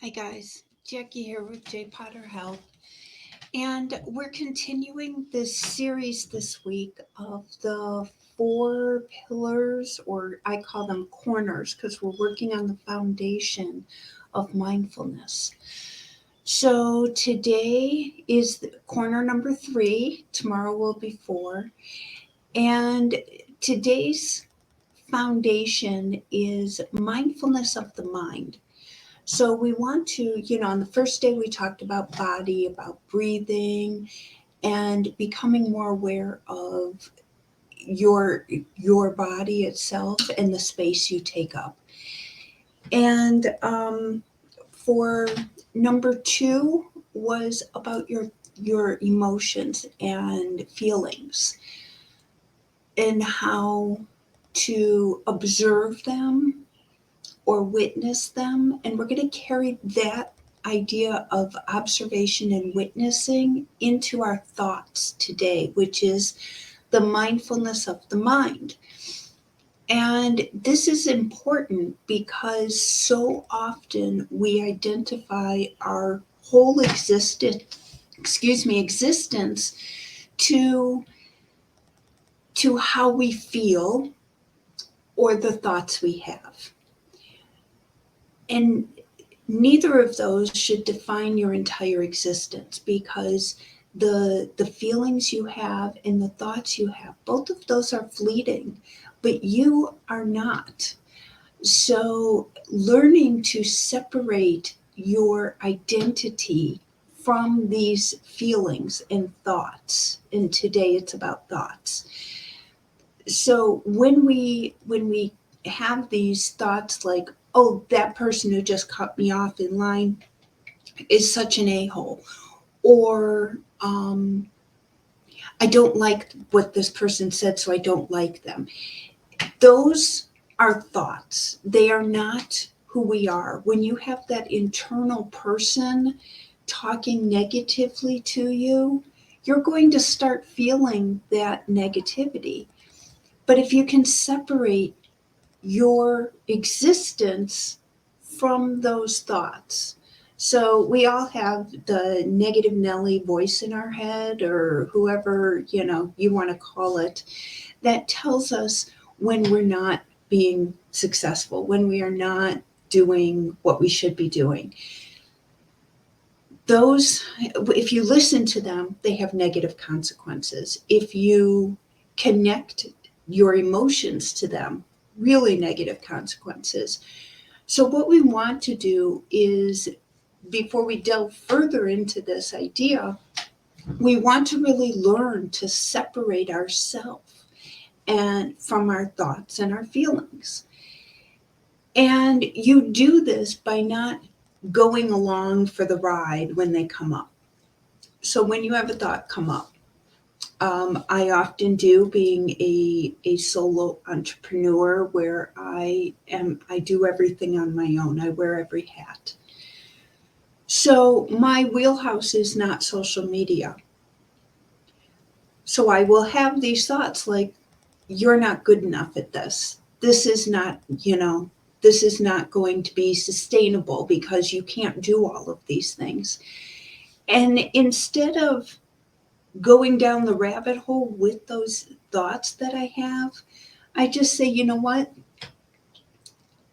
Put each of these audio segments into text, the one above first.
Hi guys, Jackie here with J Potter Health, and we're continuing this series this week of the four pillars, or I call them corners, because we're working on the foundation of mindfulness. So today is corner number 3, tomorrow will be 4, and today's foundation is mindfulness of the mind. So we want to, on the first day we talked about body, about breathing, and becoming more aware of your body itself and the space you take up. And for number 2 was about your emotions and feelings and how to observe them or witness them. And we're going to carry that idea of observation and witnessing into our thoughts today, which is the mindfulness of the mind. And this is important because so often we identify our whole existence to how we feel or the thoughts we have. And neither of those should define your entire existence, because the feelings you have and the thoughts you have, both of those are fleeting, but you are not. So learning to separate your identity from these feelings and thoughts, and today it's about thoughts. So when we have these thoughts like, oh, that person who just cut me off in line is such an a-hole, or I don't like what this person said, so I don't like them. Those are thoughts. They are not who we are. When you have that internal person talking negatively to you, you're going to start feeling that negativity. But if you can separate your existence from those thoughts. So we all have the negative Nelly voice in our head, or whoever, you want to call it, that tells us when we're not being successful, when we are not doing what we should be doing. Those, if you listen to them, they have negative consequences. If you connect your emotions to them, really negative consequences. So, what we want to do is, before we delve further into this idea, we want to really learn to separate ourselves and from our thoughts and our feelings. And you do this by not going along for the ride when they come up. So, when you have a thought come up, I often do, being a solo entrepreneur, where I do everything on my own. I wear every hat. So my wheelhouse is not social media. So I will have these thoughts like, you're not good enough at this. This is not going to be sustainable because you can't do all of these things. And instead of going down the rabbit hole with those thoughts that I have, I just say, you know what?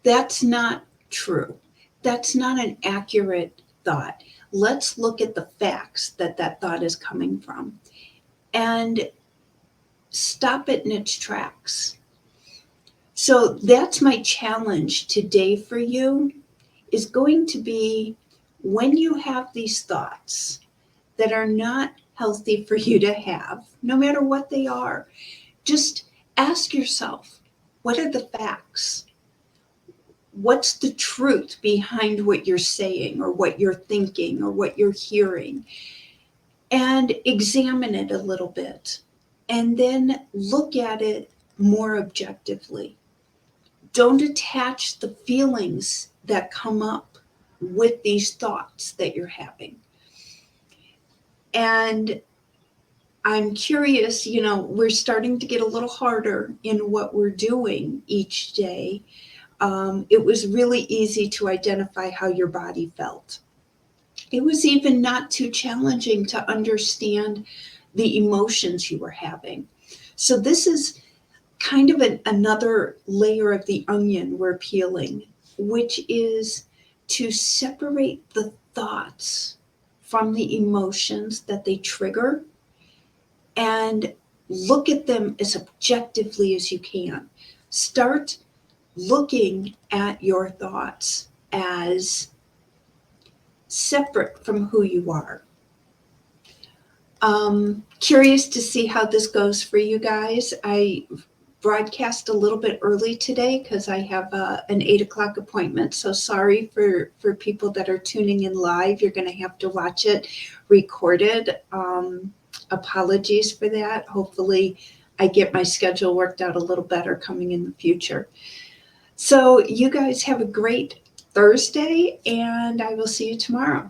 That's not true. That's not an accurate thought. Let's look at the facts that thought is coming from and stop it in its tracks. So that's my challenge today for you, is going to be, when you have these thoughts that are not healthy for you to have, no matter what they are, just ask yourself, what are the facts? What's the truth behind what you're saying or what you're thinking or what you're hearing? And examine it a little bit. And then look at it more objectively. Don't attach the feelings that come up with these thoughts that you're having. And I'm curious, we're starting to get a little harder in what we're doing each day. It was really easy to identify how your body felt. It was even not too challenging to understand the emotions you were having. So, this is kind of another layer of the onion we're peeling, which is to separate the thoughts from the emotions that they trigger and look at them as objectively as you can. Start looking at your thoughts as separate from who you are. Curious to see how this goes for you guys. I broadcast a little bit early today because I have an 8 o'clock appointment. So sorry for people that are tuning in live. You're going to have to watch it recorded. Apologies for that. Hopefully I get my schedule worked out a little better coming in the future. So you guys have a great Thursday, and I will see you tomorrow.